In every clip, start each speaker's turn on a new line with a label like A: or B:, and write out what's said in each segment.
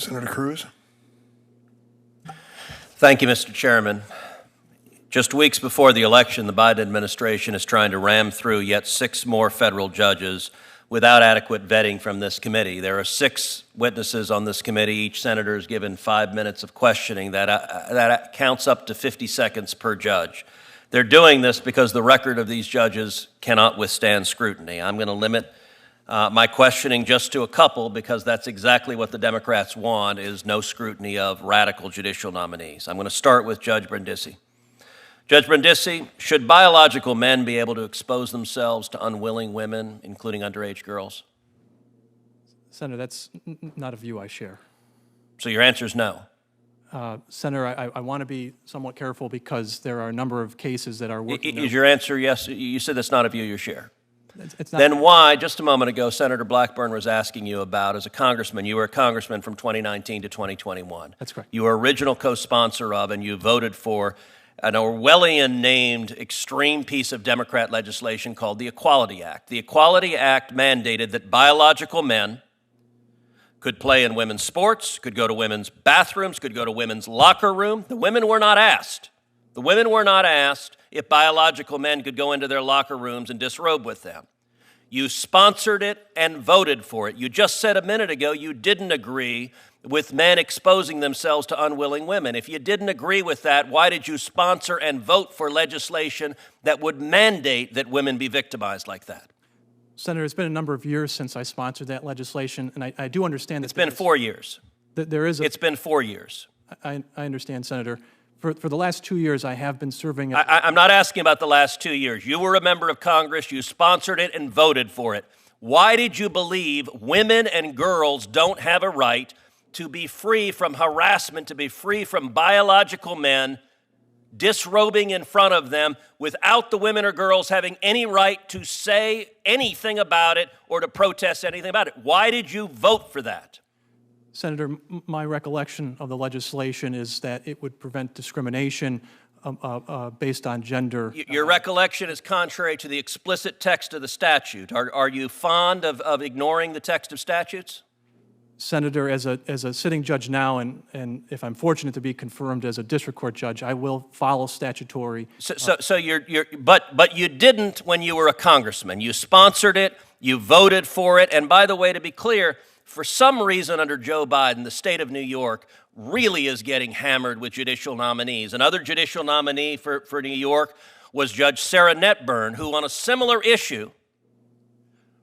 A: Senator Cruz.
B: Thank you, Mr. Chairman. Just weeks before the election, the Biden administration is trying to ram through yet 6 more federal judges without adequate vetting from this committee. There are 6 witnesses on this committee. Each senator is given 5 minutes of questioning. That counts up to 50 seconds per judge. They're doing this because the record of these judges cannot withstand scrutiny. I'm going to limit my questioning just to a couple because that's exactly what the Democrats want, is no scrutiny of radical judicial nominees. I'm going to start with Judge Brindisi. Judge Brindisi, should biological men be able to expose themselves to unwilling women, including underage girls?
C: Senator, that's not a view I share.
B: So your answer is no?
C: Senator, I want to be somewhat careful because there are a number of cases that are working.
B: Is your answer yes? You said that's not a view you share.
C: It's not.
B: Then why, just a moment ago, Senator Blackburn was asking you about, as a congressman, you were a congressman from 2019 to 2021.
C: That's correct.
B: You were original co-sponsor of and you voted for an Orwellian-named extreme piece of Democrat legislation called the Equality Act. The Equality Act mandated that biological men could play in women's sports, could go to women's bathrooms, could go to women's locker room. The women were not asked. The women were not asked if biological men could go into their locker rooms and disrobe with them. You sponsored it and voted for it. You just said a minute ago you didn't agree with men exposing themselves to unwilling women. If you didn't agree with that, why did you sponsor and vote for legislation that would mandate that women be victimized like that?
C: Senator, it's been a number of years since I sponsored that legislation, and I do understand that
B: it's been 4 years. It's been 4 years.
C: I understand, Senator. For the last 2 years, I have been serving.
B: I'm not asking about the last 2 years. You were a member of Congress. You sponsored it and voted for it. Why did you believe women and girls don't have a right to be free from harassment, to be free from biological men disrobing in front of them without the women or girls having any right to say anything about it or to protest anything about it? Why did you vote for that?
C: Senator, my recollection of the legislation is that it would prevent discrimination based on gender.
B: Your recollection is contrary to the explicit text of the statute. Are you fond of ignoring the text of statutes?
C: Senator, as a sitting judge now, and if I'm fortunate to be confirmed as a district court judge, I will follow statutory.
B: But you didn't when you were a congressman. You sponsored it, you voted for it, and by the way, to be clear, for some reason under Joe Biden, the state of New York really is getting hammered with judicial nominees. Another judicial nominee for New York was Judge Sarah Netburn, who on a similar issue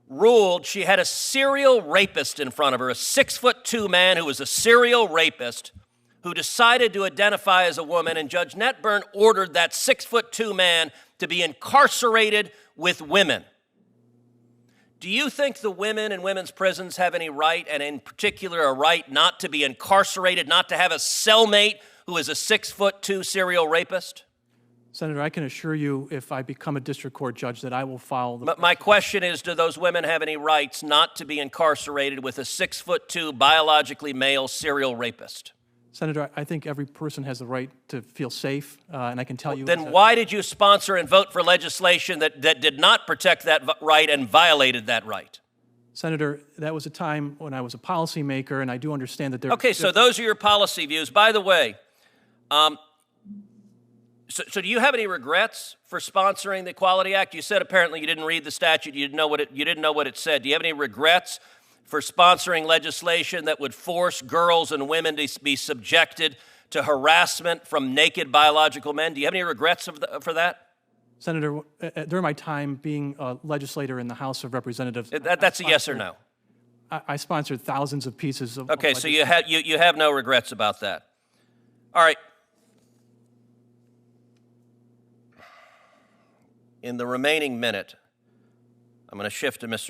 B: ruled she had a serial rapist in front of her, a 6'2" man who was a serial rapist who decided to identify as a woman, and Judge Netburn ordered that 6'2" man to be incarcerated with women. Do you think the women in women's prisons have any right, and in particular a right not to be incarcerated, not to have a cellmate who is a 6'2" serial rapist?
C: Senator, I can assure you if I become a district court judge that I will follow the...
B: My question is, do those women have any rights not to be incarcerated with a 6'2" biologically male serial rapist?
C: Senator, I think every person has the right to feel safe, and I can tell you...
B: Then why did you sponsor and vote for legislation that did not protect that right and violated that right?
C: Senator, that was a time when I was a policymaker, and I do understand that there...
B: Okay, so those are your policy views. By the way, so do you have any regrets for sponsoring the Equality Act? You said apparently you didn't read the statute, you didn't know what it said. Do you have any regrets for sponsoring legislation that would force girls and women to be subjected to harassment from naked biological men? Do you have any regrets for that?
C: Senator, during my time being a legislator in the House of Representatives...
B: That's a yes or no?
C: I sponsored thousands of pieces of...
B: Okay, so you have no regrets about that. All right. In the remaining minute, I'm going to shift to Mr.